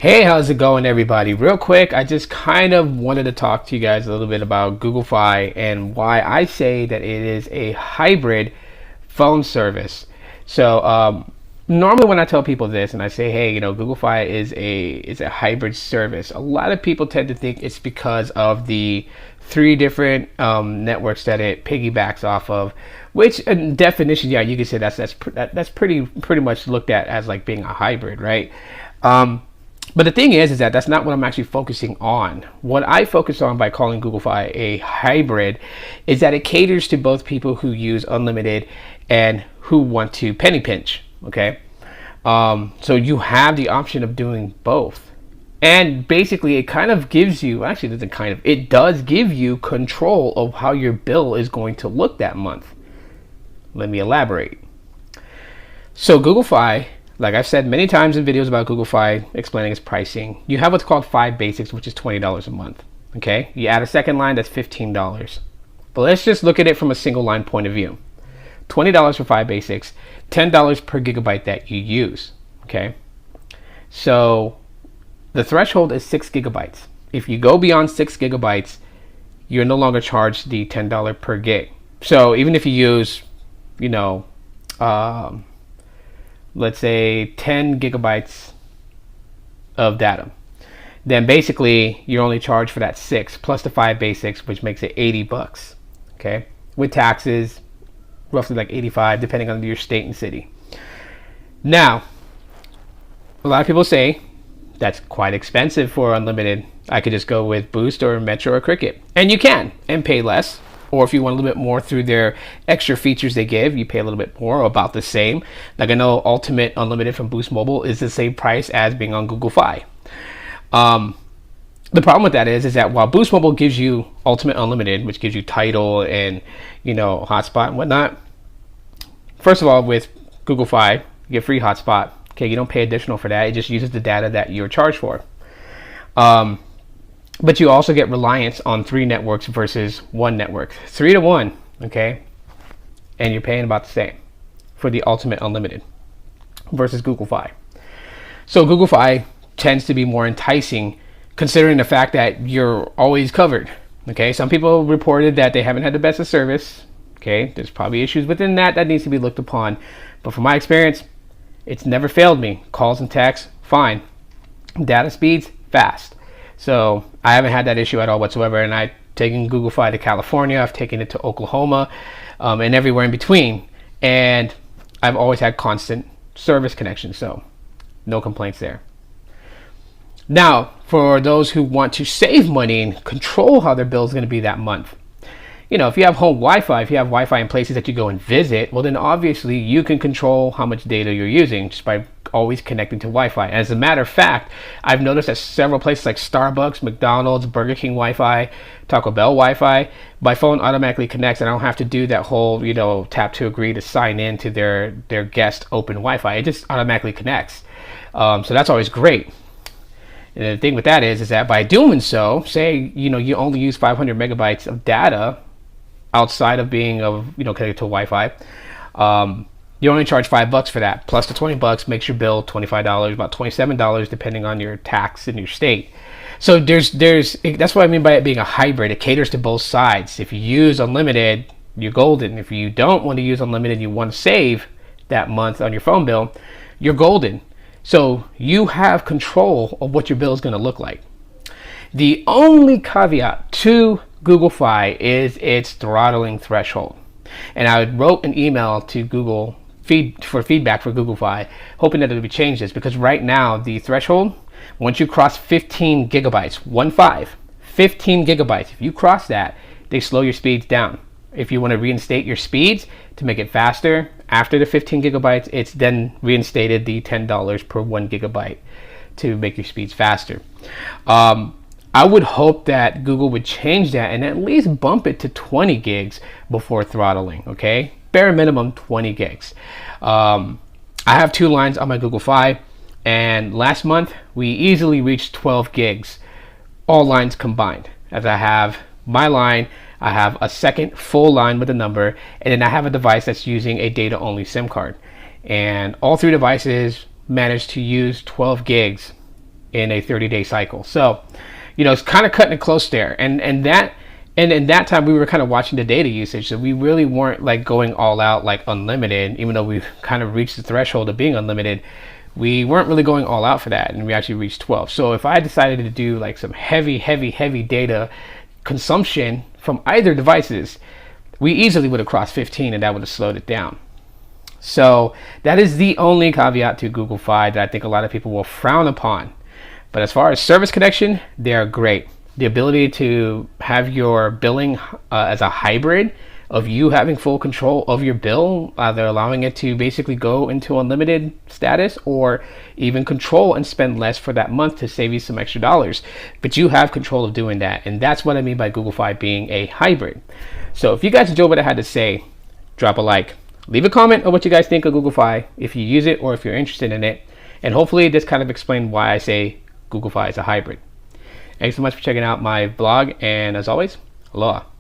Hey, how's it going, everybody? Real quick, I just kind of wanted to talk to you guys a little bit about Google Fi and why I say that it is a hybrid phone service. Normally when I tell people this and I say, hey, Google Fi is a hybrid service, a lot of people tend to think it's because of the three different networks that it piggybacks off of. Which, in definition, yeah, you could say that's pretty much looked at as like being a hybrid, right? But the thing is that that's not what I'm actually focusing on. What I focus on by calling Google Fi a hybrid is that it caters to both people who use unlimited and who want to penny pinch. Okay, so you have the option of doing both, and basically it kind of gives you, actually, it does give you control of how your bill is going to look that month. Let me elaborate. So Google Fi, like I've said many times in videos about Google Fi explaining its pricing, you have what's called 5 basics, which is $20 a month. Okay, you add a second line, that's $15. But let's just look at it from a single line point of view. $20 for 5 basics, $10 per gigabyte that you use. Okay, so the threshold is 6 gigabytes. If you go beyond 6 gigabytes, you're no longer charged the $10 per gig. So even if you use, let's say 10 gigabytes of data, then basically you're only charged for that 6 plus the 5 basics, which makes it $80. Okay, with taxes, roughly like 85, depending on your state and city. Now, a lot of people say that's quite expensive for unlimited. I could just go with Boost or Metro or Cricket, and you can, and pay less. Or if you want a little bit more through their extra features they give, you pay a little bit more, or about the same. Like I know Ultimate Unlimited from Boost Mobile is the same price as being on Google Fi. The problem with that is that while Boost Mobile gives you Ultimate Unlimited, which gives you title and hotspot and whatnot, first of all, with Google Fi, you get free hotspot. Okay, you don't pay additional for that. It just uses the data that you're charged for. But you also get reliance on 3 networks versus 1 network, 3 to 1. Okay, and you're paying about the same for the Ultimate Unlimited versus Google Fi. So Google Fi tends to be more enticing, considering the fact that you're always covered. Okay, some people reported that they haven't had the best of service. Okay, there's probably issues within that needs to be looked upon. But from my experience, it's never failed me. Calls and texts, fine. Data speeds, fast. So I haven't had that issue at all whatsoever. And I've taken Google Fi to California. I've taken it to Oklahoma and everywhere in between. And I've always had constant service connection. So no complaints there. Now, for those who want to save money and control how their bill is going to be that month, if you have home Wi-Fi, if you have Wi-Fi in places that you go and visit, well, then obviously you can control how much data you're using just by always connecting to Wi-Fi. As a matter of fact, I've noticed that several places like Starbucks, McDonald's, Burger King Wi-Fi, Taco Bell Wi-Fi, my phone automatically connects, and I don't have to do that whole, tap to agree to sign in to their guest open Wi-Fi. It just automatically connects. So that's always great. And the thing with that is that by doing so, say, you only use 500 megabytes of data outside of being connected to Wi-Fi, you only charge $5 for that, plus the $20 makes your bill $25, about $27 depending on your tax in your state. So that's what I mean by it being a hybrid. It caters to both sides. If you use unlimited, you're golden. If you don't want to use unlimited, you want to save that month on your phone bill, you're golden. So you have control of what your bill is going to look like. The only caveat to Google Fi is its throttling threshold. And I wrote an email to Google for feedback for Google Fi, hoping that it would be changed this, because right now the threshold, once you cross 15 gigabytes, 15 gigabytes, if you cross that, they slow your speeds down. If you want to reinstate your speeds to make it faster, after the 15 gigabytes, it's then reinstated the $10 per 1 gigabyte to make your speeds faster. I would hope that Google would change that and at least bump it to 20 gigs before throttling, okay? Bare minimum 20 gigs. I have 2 lines on my Google Fi, and last month we easily reached 12 gigs, all lines combined. As I have my line, I have a second full line with a number, and then I have a device that's using a data-only SIM card. And all 3 devices managed to use 12 gigs in a 30-day cycle. So, it's kind of cutting it close there. And in that time, we were kind of watching the data usage. So we really weren't like going all out like unlimited, even though we've kind of reached the threshold of being unlimited. We weren't really going all out for that, and we actually reached 12. So if I decided to do like some heavy data consumption from either devices, we easily would have crossed 15, and that would have slowed it down. So that is the only caveat to Google Fi that I think a lot of people will frown upon. But as far as service connection, they are great. The ability to have your billing as a hybrid of you having full control of your bill, either allowing it to basically go into unlimited status or even control and spend less for that month to save you some extra dollars. But you have control of doing that. And that's what I mean by Google Fi being a hybrid. So if you guys enjoyed what I had to say, drop a like. Leave a comment on what you guys think of Google Fi, if you use it or if you're interested in it. And hopefully this kind of explained why I say Google Fi is a hybrid. Thanks so much for checking out my blog. And as always, aloha.